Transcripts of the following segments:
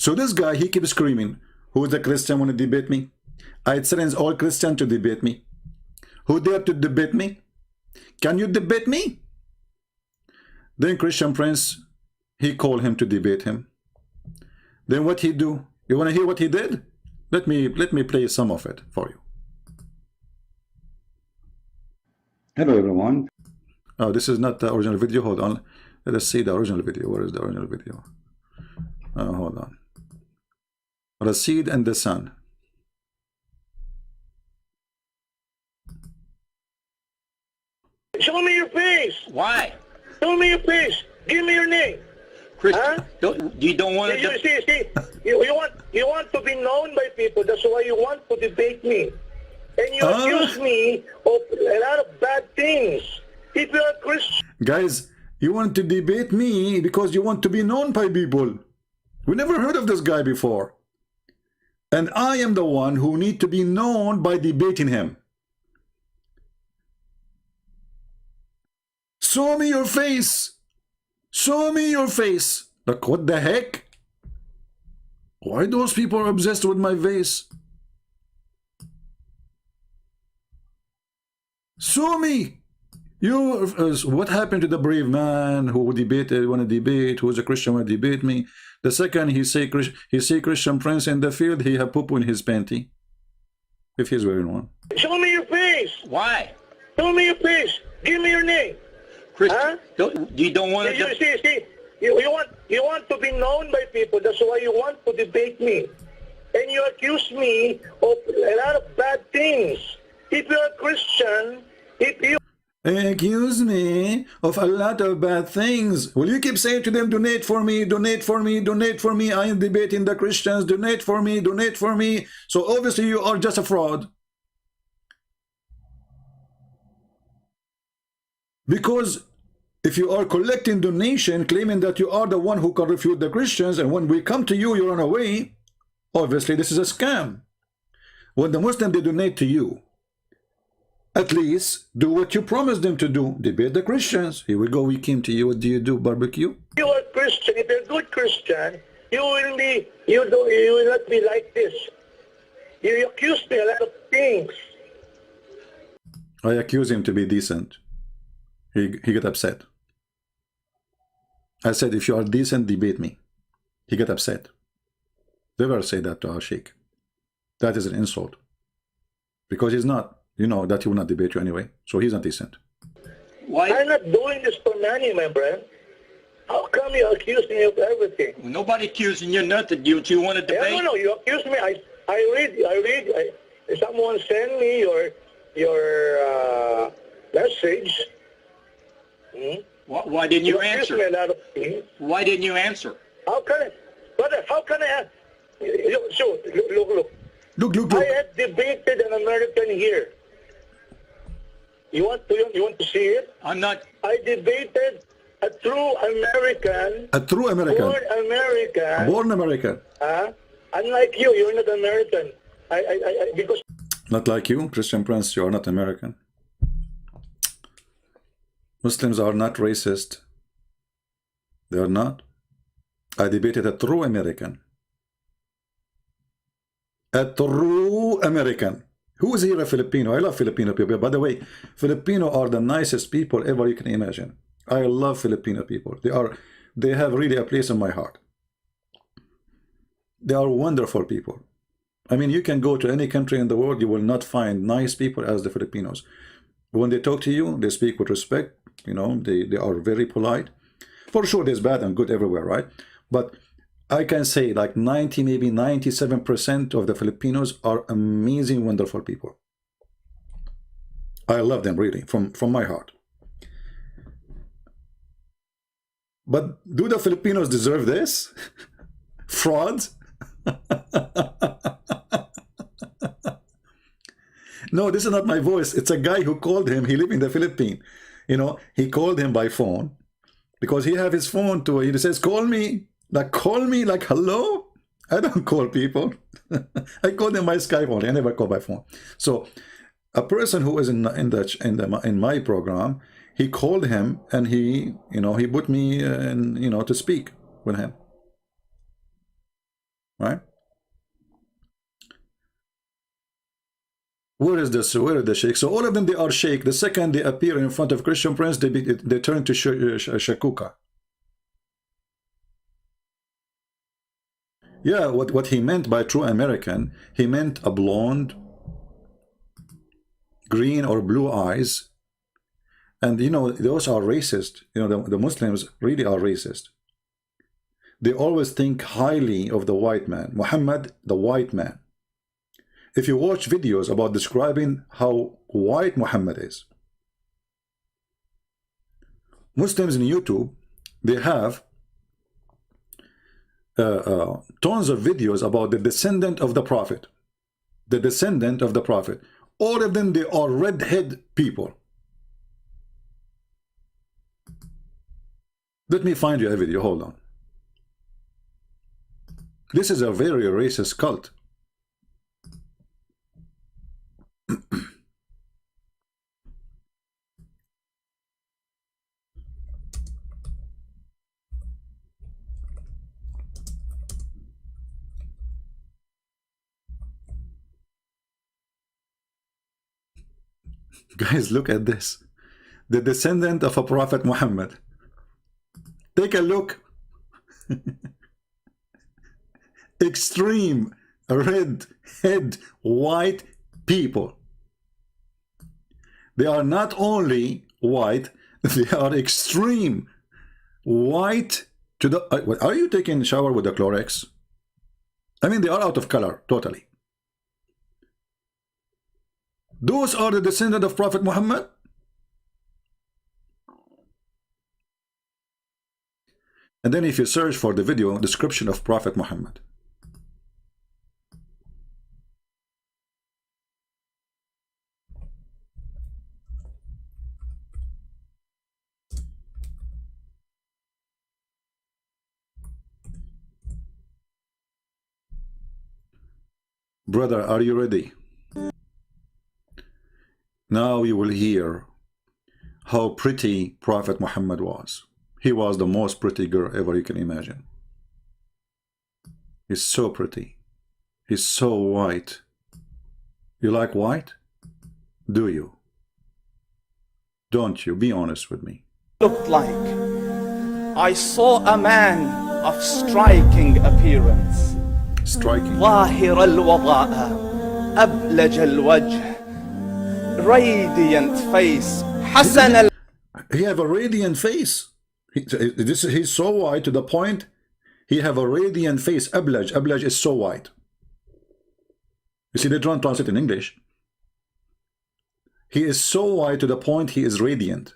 So this guy, he keeps screaming, who's the Christian want to debate me? I challenge all Christian to debate me. Who dare to debate me? Can you debate me? Then Christian Prince, he called him to debate him. Then what he do? You want to hear what he did? Let me play some of it for you. Hello everyone. Oh, this is not the original video. Hold on. Let us see the original video. Where is the original video? Oh, hold on. The seed and the sun. Show me your face. Why? Show me your face. Give me your name. Christian, Huh? you don't want You to... see, you want to be known by people. That's why you want to debate me. And you accuse me of a lot of bad things. If you're a Christian... Guys, you want to debate me because you want to be known by people. We never heard of this guy before. And I am the one who need to be known by debating him. Show me your face. Show me your face. Like, what the heck? Why those people are obsessed with my face? Show me. You, what happened to the brave man who debated, want to debate, who's a Christian, want to debate me? The second he say Christian Prince in the field, he have poo-poo in his panty, if he's wearing one. Show me your face. Why? Show me your face. Give me your name. Christian, Huh? you don't want You to... see, you want to be known by people. That's why you want to debate me. And you accuse me of a lot of bad things. If you're a Christian, if you... Accuse me of a lot of bad things. Will you keep saying to them, donate for me, donate for me, donate for me? I am debating the Christians, donate for me, donate for me. So obviously you are just a fraud. Because if you are collecting donation, claiming that you are the one who can refute the Christians, and when we come to you, you run away, obviously this is a scam. When the Muslims, they donate to you, at least do what you promised them to do. Debate the Christians. Here we go. We came to you. What do you do? Barbecue? You are Christian. If you're a good Christian, you will not be like this. You accuse me a lot of things. I accuse him to be decent. He got upset. I said, if you are decent, debate me. He got upset. Never say that to our sheikh. That is an insult. Because he's not. You know that he will not debate you anyway. So he's not decent. Why? I'm not doing this for money, my friend. How come you accuse me of everything? Nobody accusing you nothing. You want to debate? No, you accuse me. I read. Someone send me your message. Why didn't you accuse answer? me a lot of things. Why didn't you answer? How can I? Brother, how can I? So, look. I have debated an American here. You want to see it? I'm not... I debated a true American. A true American. Born American. Born American. Unlike you, you're not American. Because... Not like you, Christian Prince, you are not American. Muslims are not racist. They are not. I debated a true American. A true American. Who is here a Filipino? I love Filipino people. By the way, Filipino are the nicest people ever you can imagine. I love Filipino people. They have really a place in my heart. They are wonderful people. I mean, you can go to any country in the world, you will not find nice people as the Filipinos. When they talk to you, they speak with respect. You know, they are very polite. For sure, there's bad and good everywhere, right? But I can say like 90, maybe 97% of the Filipinos are amazing, wonderful people. I love them really, from my heart. But do the Filipinos deserve this? Frauds? No, this is not my voice. It's a guy who called him. He lived in the Philippines. You know, he called him by phone because he have his phone too. He says, call me. Like, call me, like, hello? I don't call people. I call them by Skype only. I never call by phone. So a person who is in my program, he called him and he put me in, to speak with him. right? Where is this? Where is the sheikh? So all of them, they are sheikh. The second they appear in front of Christian prince, they turn to shakuka. Yeah, what he meant by true American, he meant a blonde, green or blue eyes. And you know, those are racist. You know, the Muslims really are racist. They always think highly of the white man, Muhammad, the white man. If you watch videos about describing how white Muhammad is, Muslims in YouTube, they have tons of videos about the descendant of the Prophet. The descendant of the Prophet. All of them, they are redhead people. Let me find you a video, hold on. This is a very racist cult. Guys, look at this. The descendant of a Prophet Muhammad. Take a look. Extreme red head white people. They are not only white, they are extreme white to the... Are you taking a shower with the Clorox? I mean, they are out of color, totally. Those are the descendants of Prophet Muhammad. And then if you search for the video description of Prophet Muhammad, brother, are you ready? Now you will hear how pretty Prophet Muhammad was. He was the most pretty girl ever you can imagine. He's so pretty. He's so white. You like white? Do you? Don't you? Be honest with me. Looked like I saw a man of striking appearance. Striking. ظاهر الوضاء أبلج الوجه radiant face حسن He have a radiant face. He's so white to the point he have a radiant face. Ablaj. Ablaj is so white. You see, they don't translate in English. He is so white to the point he is radiant.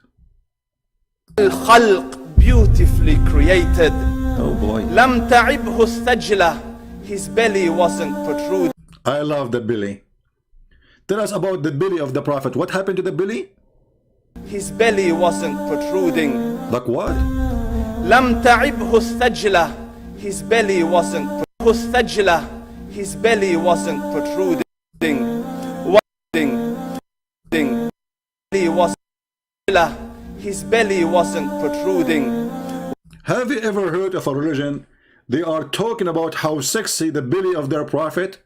الخلق beautifully created. Oh boy. لم تعبه الثجلة. His belly wasn't protruding. I love the belly. Tell us about the belly of the Prophet. What happened to the belly? His belly wasn't protruding. Like what? لم تعبه الثجلة. His belly wasn't الثجلة. His belly wasn't protruding. His belly wasn't protruding. Have you ever heard of a religion? They are talking about how sexy the belly of their prophet.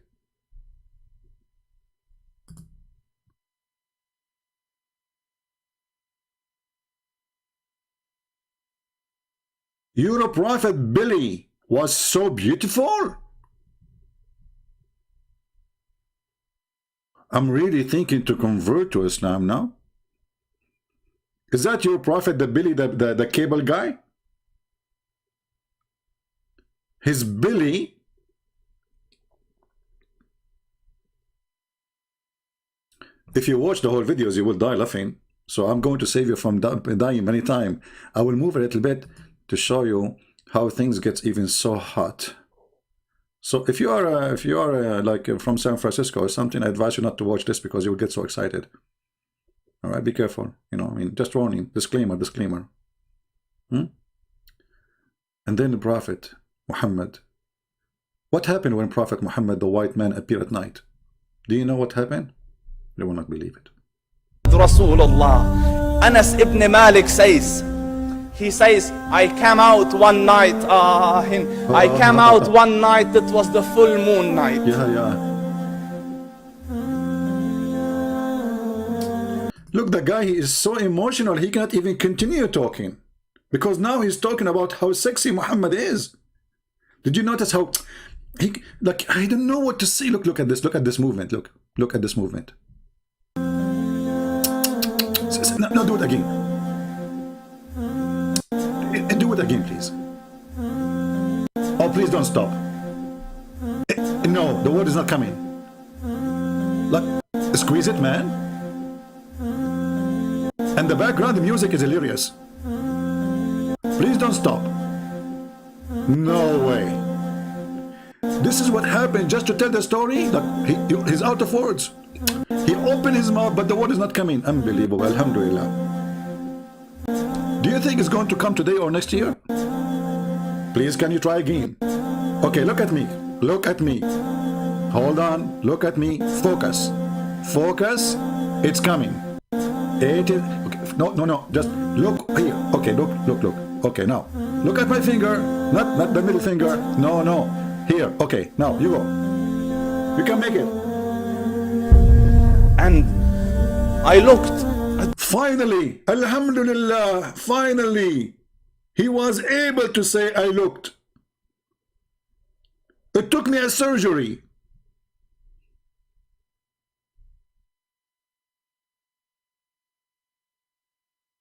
Your prophet belly was so beautiful. I'm really thinking to convert to Islam now. Is that your prophet, the belly, the cable guy? His belly if you watch the whole videos you will die laughing, so I'm going to save you from dying many times. I will move a little bit to show you how things get even so hot. So if you are like from San Francisco or something, I advise you not to watch this because you will get so excited. All right, be careful. You know, I mean, just warning, disclaimer. And then the Prophet Muhammad. What happened when Prophet Muhammad, the white man, appeared at night? Do you know what happened? You will not believe it. Rasulullah. Anas ibn Malik says, He says, I came out one night, I came out one night, it was the full moon night. Yeah. Look, the guy, he is so emotional, he cannot even continue talking. Because now he's talking about how sexy Muhammad is. Did you notice how, like, I don't know what to say. Look at this movement, look at this movement. No, do it again. Do it again, please. Oh, please don't stop. No, the word is not coming. Look, squeeze it, man. And the background, the music is hilarious. Please don't stop. No way. This is what happened just to tell the story. Like he's out of words. He opened his mouth, but the word is not coming. Unbelievable. Alhamdulillah. Do you think it's going to come today or next year? Please, can you try again? Okay, look at me. Look at me. Hold on. Look at me. Focus. Focus. It's coming. It is. Okay. No. Just look here. Okay, look. Okay, now. Look at my finger. Not the middle finger. No. Here. Okay, now you go. You can make it. And I looked. Finally, Alhamdulillah, finally, he was able to say, I looked. It took me a surgery.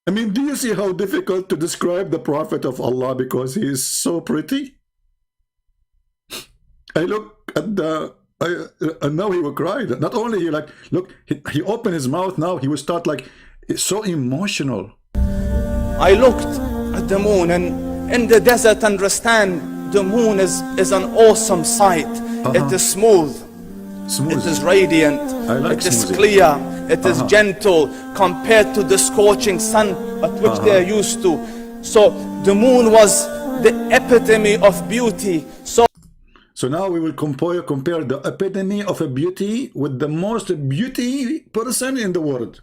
I mean, do you see how difficult to describe the Prophet of Allah because he is so pretty? I look at the, and now he will cry. Not only he like, look, he opened his mouth now, he will start like, it's so emotional. I looked at the moon, and in the desert, understand, the moon is an awesome sight. It is smooth. It is radiant. Like it is clear. It is gentle compared to the scorching sun at which they are used to. So the moon was the epitome of beauty. So now we will compare the epitome of a beauty with the most beauty person in the world,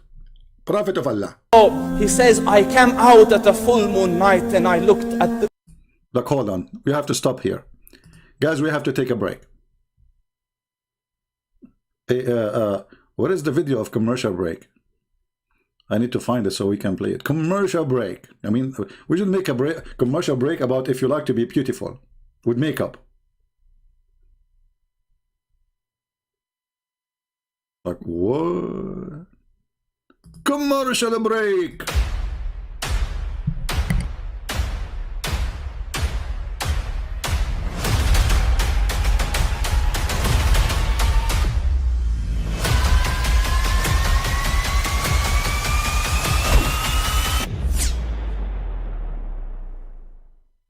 Prophet of Allah. So he says, I came out at a full moon night and I looked at the... Look, hold on. We have to stop here. Guys, we have to take a break. What is the video of commercial break? I need to find it so we can play it. Commercial break. I mean, we should make a commercial break about if you like to be beautiful with makeup. Like what? Commercial break.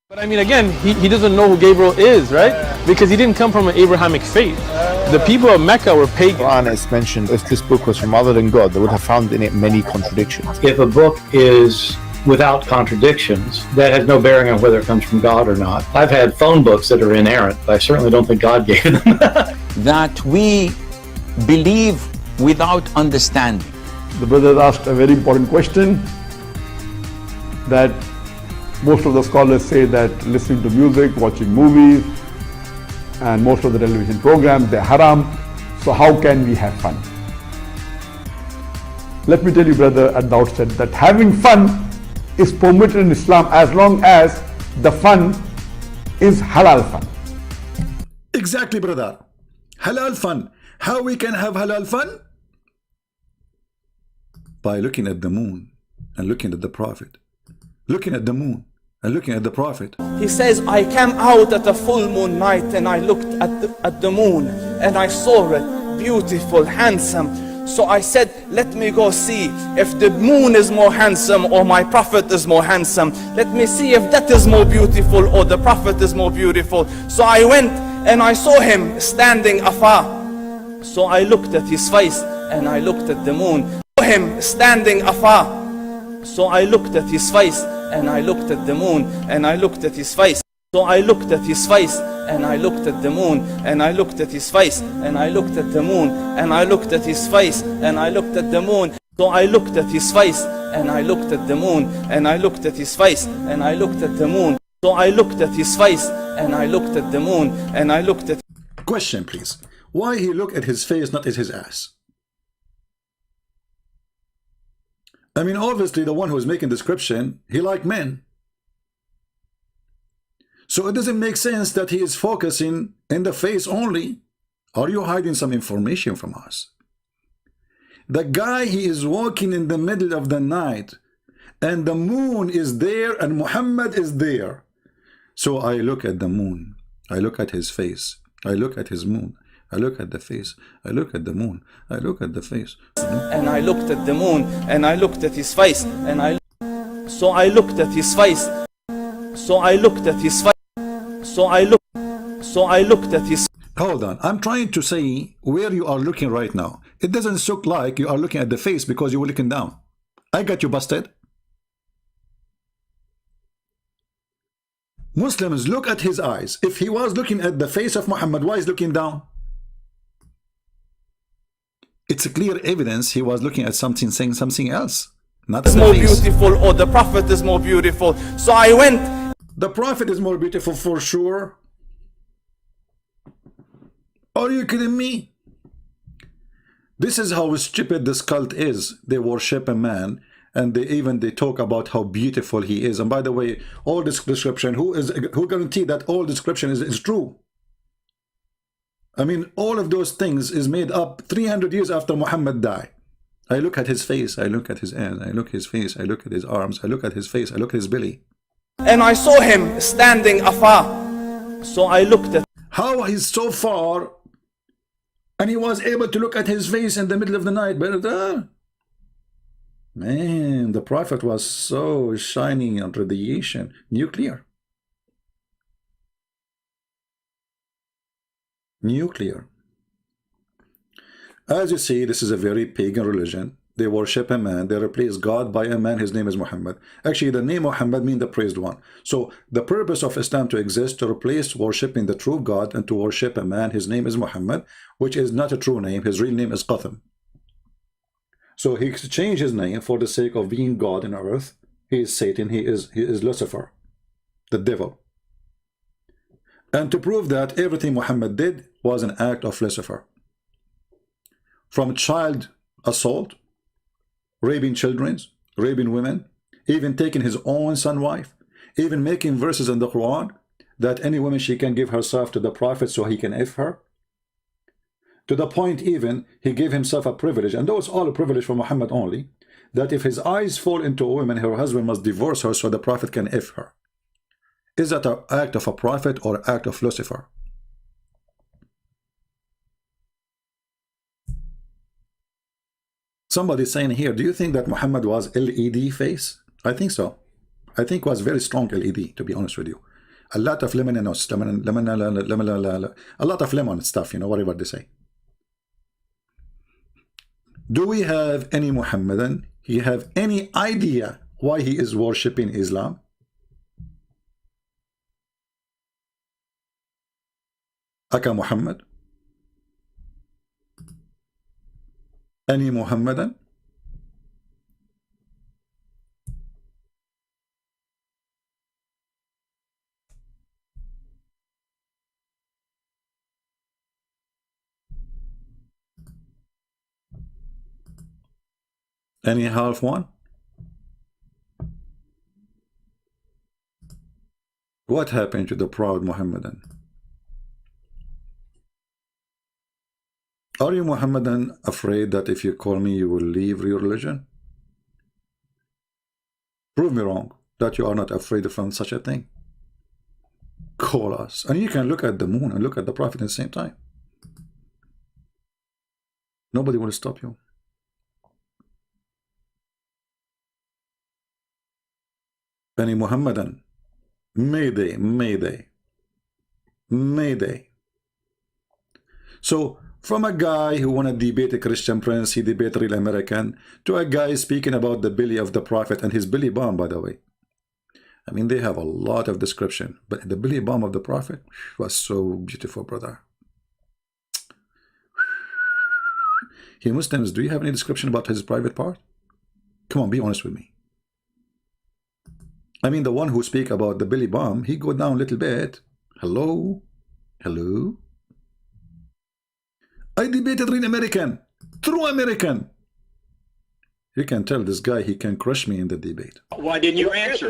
But I mean, again, he doesn't know who Gabriel is, right? Because he didn't come from an Abrahamic faith. The people of Mecca were pagan. Quran is mentioned, if this book was from other than God, they would have found in it many contradictions. If a book is without contradictions, that has no bearing on whether it comes from God or not. I've had phone books that are inerrant, but I certainly don't think God gave them. That we believe without understanding. The brother asked a very important question, that most of the scholars say that listening to music, watching movies, and most of the television programs, they're haram. So how can we have fun? Let me tell you, brother, at the outset that having fun is permitted in Islam as long as the fun is halal fun. Exactly, brother. Halal fun. How we can have halal fun? By looking at the moon and looking at the Prophet. Looking at the moon and looking at the Prophet. He says, I came out at a full moon night and I looked at the moon and I saw it, beautiful, handsome. So I said, let me go see if the moon is more handsome or my Prophet is more handsome. Let me see if that is more beautiful or the Prophet is more beautiful. So I went and I saw him standing afar. So I looked at his face and I looked at the moon. I saw him standing afar. So I looked at his face and I looked at the moon and I looked at his face. So I looked at his face and I looked at the moon and I looked at his face and I looked at the moon and I looked at his face and I looked at the moon. So I looked at his face and I looked at the moon, and I looked at his face, and I looked at the moon. So I looked at his face, and I looked at the moon, and I looked at... Question, please. Why he look at his face, not at his ass? I mean, obviously the one who is making description, he like men. So it doesn't make sense that he is focusing in the face only. Are you hiding some information from us? The guy, he is walking in the middle of the night, and the moon is there, and Muhammad is there. So I look at the moon, I look at his face, I look at his moon, I look at the face, I look at the moon, I look at the face. And I looked at the moon, and I looked at his face, and I... So I looked at his face. So I looked at his face. So I looked at his... Hold on, I'm trying to say where you are looking right now. It doesn't look like you are looking at the face because you were looking down. I got you busted. Muslims look at his eyes. If he was looking at the face of Muhammad, why is looking down? It's a clear evidence he was looking at something, saying something else. Not more beautiful, or the Prophet is more beautiful. So I went. The Prophet is more beautiful for sure. Are you kidding me? This is how stupid this cult is. They worship a man, and they talk about how beautiful he is. And by the way, all this description, who guarantee that all description is true? I mean, all of those things is made up 300 years after Muhammad died. I look at his face, I look at his hands, I look at his face, I look at his arms, I look at his face, I look at his belly. And I saw him standing afar. So I looked at... How he's so far, and he was able to look at his face in the middle of the night. But man, the Prophet was so shining on radiation, nuclear. As you see, this is a very pagan religion. They worship a man, they replace God by a man, his name is Muhammad. Actually, the name Muhammad means the praised one. So the purpose of Islam to exist, to replace worshiping the true God and to worship a man, his name is Muhammad, which is not a true name. His real name is Qatham. So he changed his name for the sake of being God in earth. He is Satan, he is Lucifer, the devil. And to prove that everything Muhammad did was an act of Lucifer. From child assault, raping children, raping women, even taking his own son wife, even making verses in the Quran that any woman she can give herself to the Prophet so he can F her. To the point even he gave himself a privilege, and that was all a privilege for Muhammad only, that if his eyes fall into a woman, her husband must divorce her so the Prophet can F her. Is that an act of a prophet or an act of Lucifer? Somebody saying here, do you think that Muhammad was LED face? I think so. I think it was very strong LED, to be honest with you. A lot of lemon, a lot of lemon stuff, you know, whatever they say. Do we have any Muhammadan? He have any idea why he is worshipping Islam? Aka Muhammad? Any Muhammadan? Any half one? What happened to the proud Muhammadan? Are you Muhammadan afraid that if you call me you will leave your religion? Prove me wrong that you are not afraid from such a thing. Call us, and you can look at the moon and look at the Prophet at the same time. Nobody will stop you. Any Muhammadan, Mayday, Mayday, Mayday. So from a guy who want to debate a Christian prince, he debate real American, to a guy speaking about the belly of the Prophet and his belly bomb, by the way. I mean, they have a lot of description, but the belly bomb of the Prophet was so beautiful, brother. Hey Muslims, do you have any description about his private part? Come on, be honest with me. I mean, the one who speak about the Billy Bomb, he go down a little bit. Hello? Hello? I debated real American. True American. You can tell this guy he can crush me in the debate. Why didn't you answer?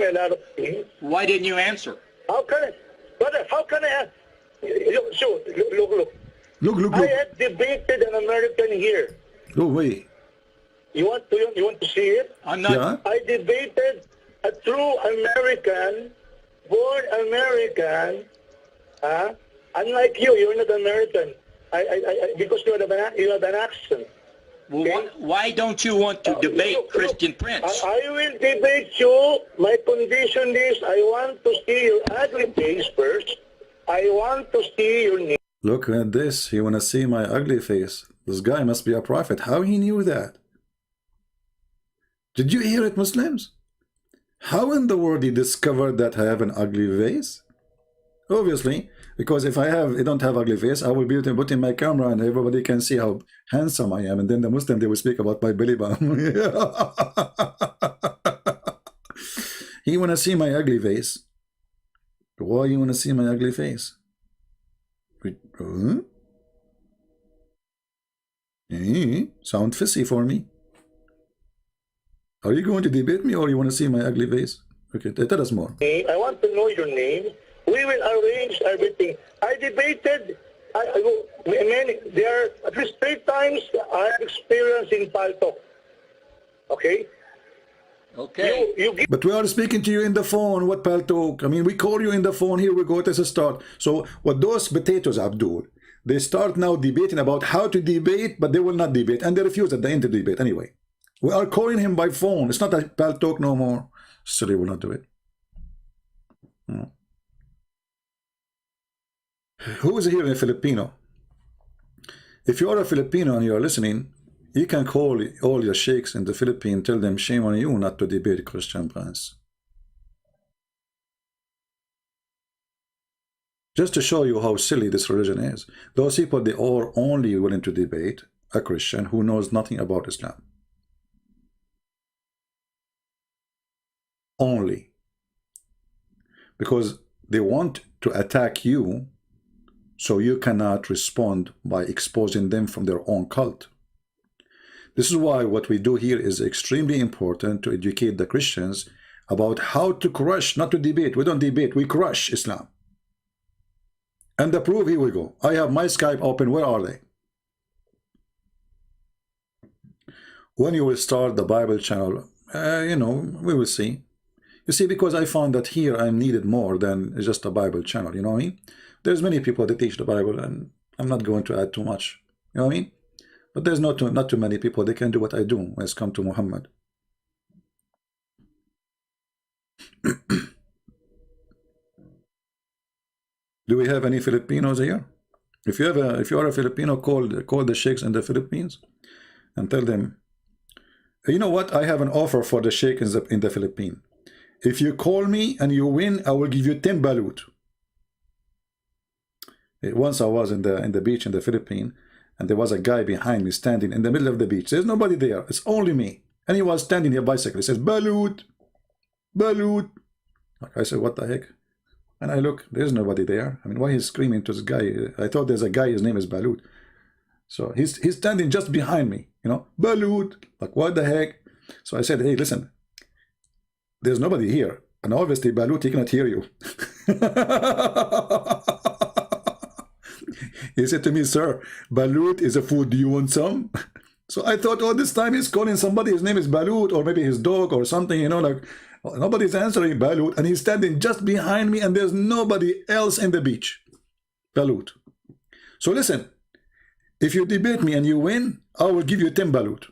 Why didn't you answer? How can I? Brother, how can I? Look. Look. I have debated an American here. Oh, wait. You want to see it? I'm not. Yeah? I debated a true American, born American. Unlike you, you're not American. Because you have an accent. Well, why don't you want to debate Christian Prince? I will debate you. My condition is I want to see your ugly face first. I want to see your name. Look at this. He want to see my ugly face. This guy must be a prophet. How he knew that? Did you hear it, Muslims? How in the world he discovered that I have an ugly face? Obviously, because if I don't have ugly face, I will be able to put in my camera and everybody can see how handsome I am. And then the Muslim, they will speak about my belly button. He want to see my ugly face. Why you want to see my ugly face? Sound fishy for me. Are you going to debate me or you want to see my ugly face? Okay, tell us more. I want to know your name. We will arrange everything. I debated. There are at least 3 times I have experience in Paltalk. Okay? Okay. But we are speaking to you in the phone. What Paltalk? I mean, we call you in the phone. Here we go. This is a start. So what those potatoes, Abdul, they start now debating about how to debate, but they will not debate. And they refuse at the end to debate anyway. We are calling him by phone. It's not a Paltalk no more. So they will not do it. No. Who is here in Filipino? If you are a Filipino and you are listening, you can call all your sheikhs in the Philippines, tell them shame on you not to debate Christian Prince. Just to show you how silly this religion is. Those people, they are only willing to debate a Christian who knows nothing about Islam. Only. Because they want to attack you, so you cannot respond by exposing them from their own cult. This is why what we do here is extremely important, to educate the Christians about how to crush, not to debate. We don't debate, we crush Islam. And the proof, here we go. I have my Skype open. Where are they? When you will start the Bible channel, we will see. You see, because I found that here I'm needed more than just a Bible channel, you know what I mean? There's many people that teach the Bible, and I'm not going to add too much, you know what I mean? But there's not too many people that can do what I do when it's come to Muhammad. Do we have any Filipinos here? If you are a Filipino, call the sheikhs in the Philippines and tell them, you know what? I have an offer for the sheikh in the Philippines. If you call me and you win, I will give you 10 balut. Once I was in the beach in the Philippines, and there was a guy behind me standing in the middle of the beach. There's nobody there. It's only me. And he was standing here bicycle. He says, balut, balut. I said, what the heck? And I look, there's nobody there. I mean, why he's screaming to this guy? I thought there's a guy, his name is Balut. So he's standing just behind me, Balut. Like, what the heck? So I said, hey, listen, there's nobody here. And obviously, Balut, he cannot hear you. He said to me, sir, Balut is a food. Do you want some? So I thought all this time he's calling somebody. His name is Balut, or maybe his dog or something, like nobody's answering Balut. And he's standing just behind me, and there's nobody else in the beach. Balut. So listen, if you debate me and you win, I will give you 10 Balut.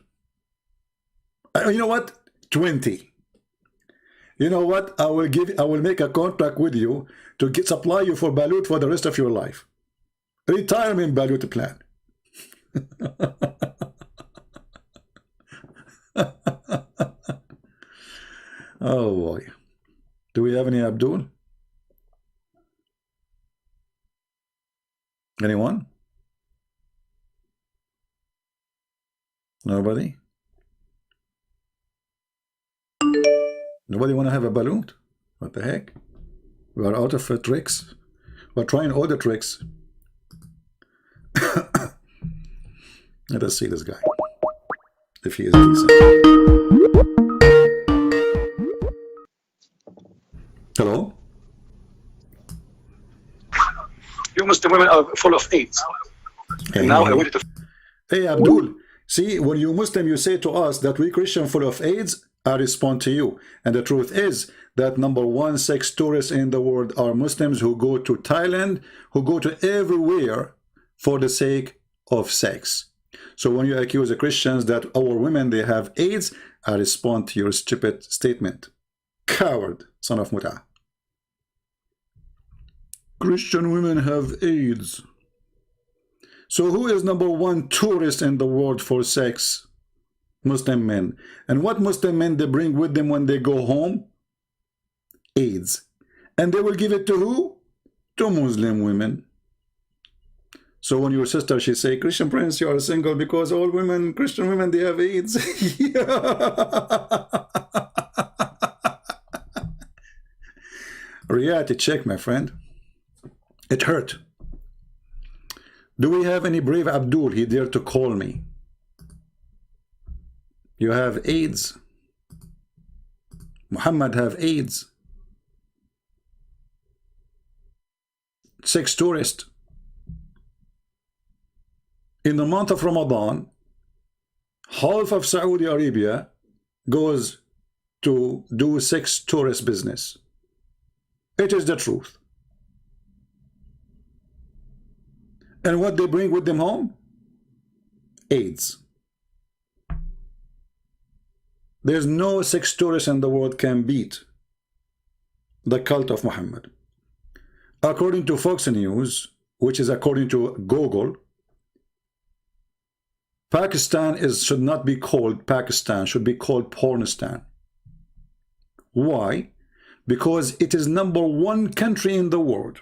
You know what? 20. You know what? I will make a contract with you to supply you for Balut for the rest of your life. Retirement Balut plan. Oh boy. Do we have any Abdul? Anyone? Nobody? Nobody want to have a balloon? What the heck? We are out of tricks. We're trying all the tricks. Let us see this guy, if he is decent. Hello? You Muslim women are full of AIDS. And now I wanted to... Hey, Abdul, see, when you Muslim, you say to us that we Christian full of AIDS, I respond to you. And the truth is that #1 sex tourists in the world are Muslims who go to Thailand, who go to everywhere for the sake of sex. So when you accuse the Christians that our women, they have AIDS, I respond to your stupid statement. Coward, son of Muta. Christian women have AIDS. So who is #1 tourist in the world for sex? Muslim men. And what Muslim men they bring with them when they go home? AIDS. And they will give it to who? To Muslim women. So when your sister, she say, Christian Prince, you are single because all women, Christian women, they have AIDS. Reality check, my friend. It hurt. Do we have any brave Abdul? He dared to call me. You have AIDS. Muhammad have AIDS. Sex tourist. In the month of Ramadan, half of Saudi Arabia goes to do sex tourist business. It is the truth. And what they bring with them home? AIDS. There's no sex tourist in the world can beat the cult of Muhammad. According to Fox News, which is according to Google, Pakistan should not be called Pakistan, should be called Pornistan. Why? Because it is #1 country in the world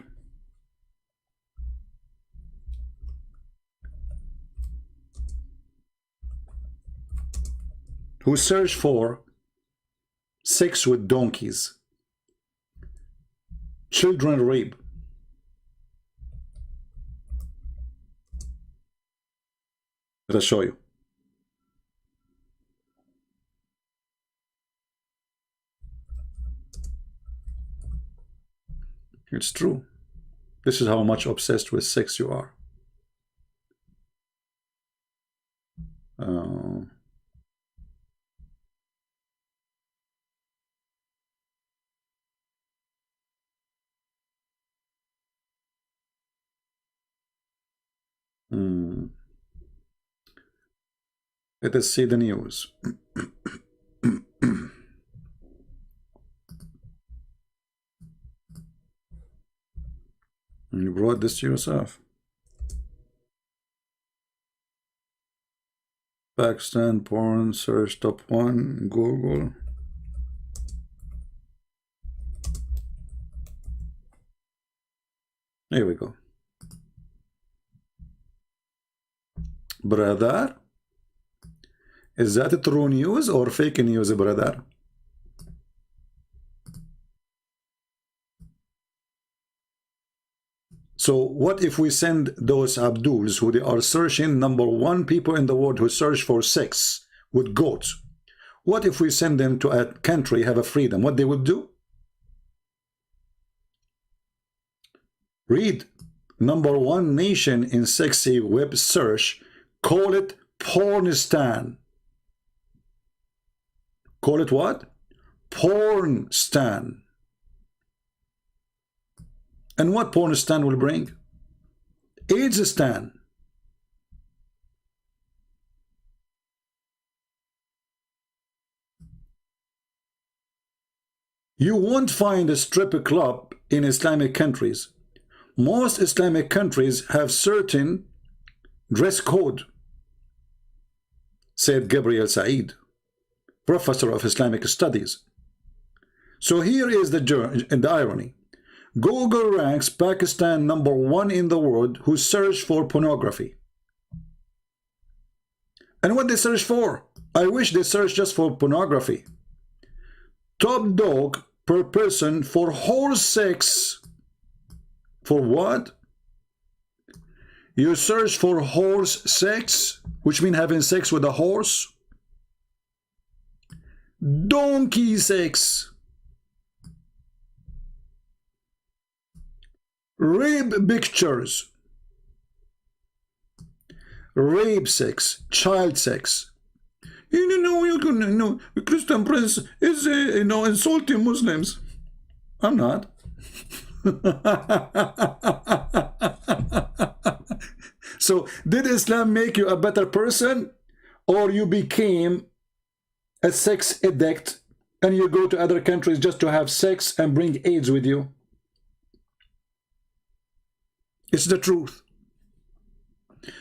who search for sex with donkeys, children rape. Let us show you. It's true. This is how much obsessed with sex you are. Let us see the news. You brought this to yourself. Pakistan porn search top 1 Google. Here we go. Brother, is that true news or fake news, brother? So what if we send those Abduls who they are searching #1 people in the world who search for sex with goats? What if we send them to a country have a freedom? What they would do? Read #1 nation in sexy web search. Call it Pornistan. Call it what? Pornstan. And what Pornistan will bring? AIDS-stan. You won't find a strip club in Islamic countries. Most Islamic countries have certain dress code, said Gabriel Said, professor of Islamic studies. So here is the irony. Google ranks Pakistan #1 in the world who search for pornography. And what they search for? I wish they search just for pornography. top dog per person for horse sex. For what? You search for horse sex, which means having sex with a horse. Donkey sex. Rape pictures. Rape sex. Child sex. Christian Prince is insulting Muslims. I'm not. So did Islam make you a better person, or you became a sex addict and you go to other countries just to have sex and bring AIDS with you? It's the truth.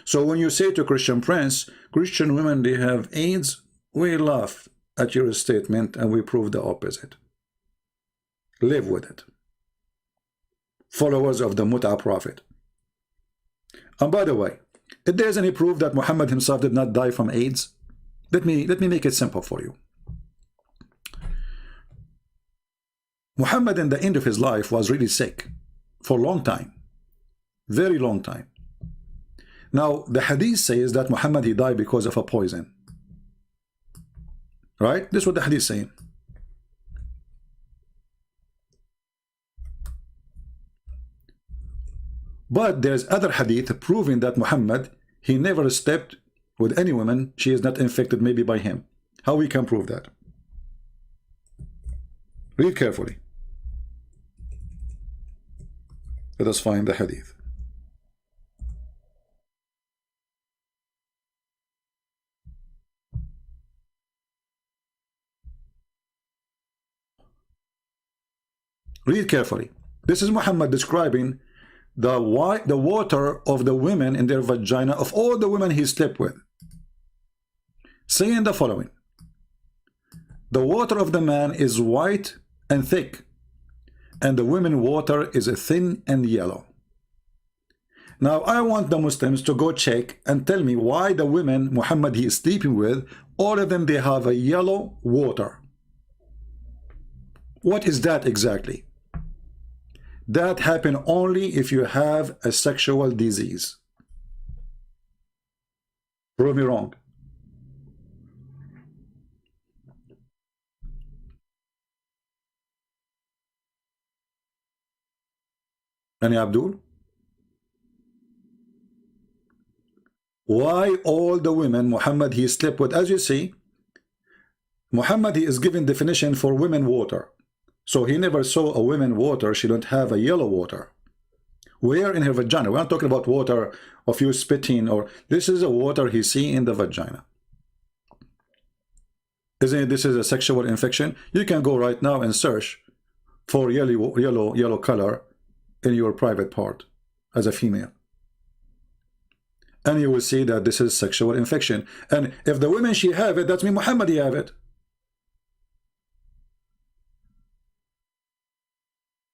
So when you say to Christian Prince, Christian women, they have AIDS, we laugh at your statement and we prove the opposite. Live with it. Followers of the Mut'a Prophet. And by the way, if there's any proof that Muhammad himself did not die from AIDS, let me make it simple for you. Muhammad in the end of his life was really sick for a long time. Very long time. Now, the hadith says that Muhammad, he died because of a poison. Right? This is what the hadith is saying. But there's other hadith proving that Muhammad, he never slept with any woman. She is not infected maybe by him. How we can prove that? Read carefully. Let us find the hadith. Read carefully. This is Muhammad describing the water of the women in their vagina of all the women he slept with, saying the following: the water of the man is white and thick, and the women water is thin and yellow. Now I want the Muslims to go check and tell me why the women Muhammad he is sleeping with, all of them, they have a yellow water. What is that exactly? That happens only if you have a sexual disease. Prove me wrong. Any Abdul? Why all the women Muhammad he slept with? As you see, Muhammad he is giving definition for women water. So he never saw a woman water, she don't have a yellow water. Where in her vagina? We're not talking about water of you spitting, or this is a water he see in the vagina. Isn't it, this is a sexual infection? You can go right now and search for yellow color in your private part as a female. And you will see that this is sexual infection. And if the women she have it, that's me Muhammad he have it.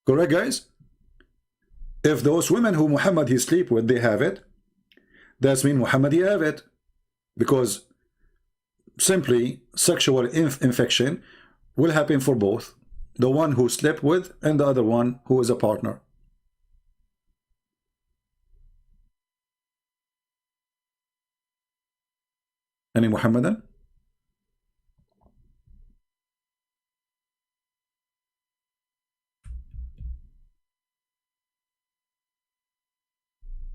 Correct, guys? If those women who Muhammad he sleep with, they have it, that's mean Muhammad he have it. Because simply sexual infection will happen for both. The one who slept with and the other one who is a partner. Any Muhammadan?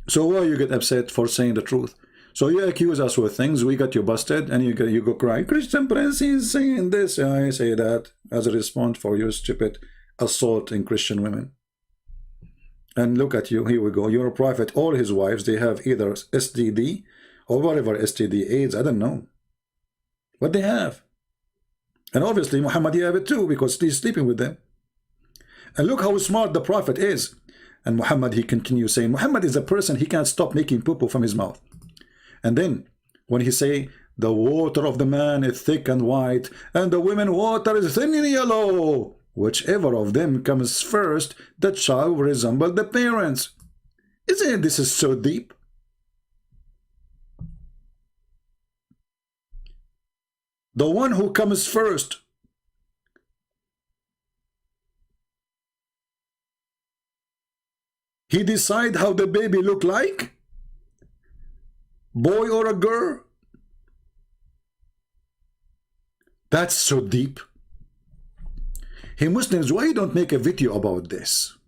So why you get upset for saying the truth? So you accuse us with things, we got you busted, and you go cry, Christian Prince is saying this. I say that as a response for your stupid assault in Christian women. And look at you, here we go. You're a prophet. All his wives, they have either STD or whatever STD, AIDS, I don't know. But they have. And obviously Muhammad, you have it too, because he's sleeping with them. And look how smart the prophet is. And Muhammad, he continues saying, Muhammad is a person, he can't stop making poo-poo from his mouth. And then when he say, the water of the man is thick and white, and the women water is thin and yellow, whichever of them comes first, the child will resemble the parents. Isn't it, this is so deep? The one who comes first He decide how the baby look like? Boy or a girl? That's so deep. Hey Muslims, why you don't make a video about this?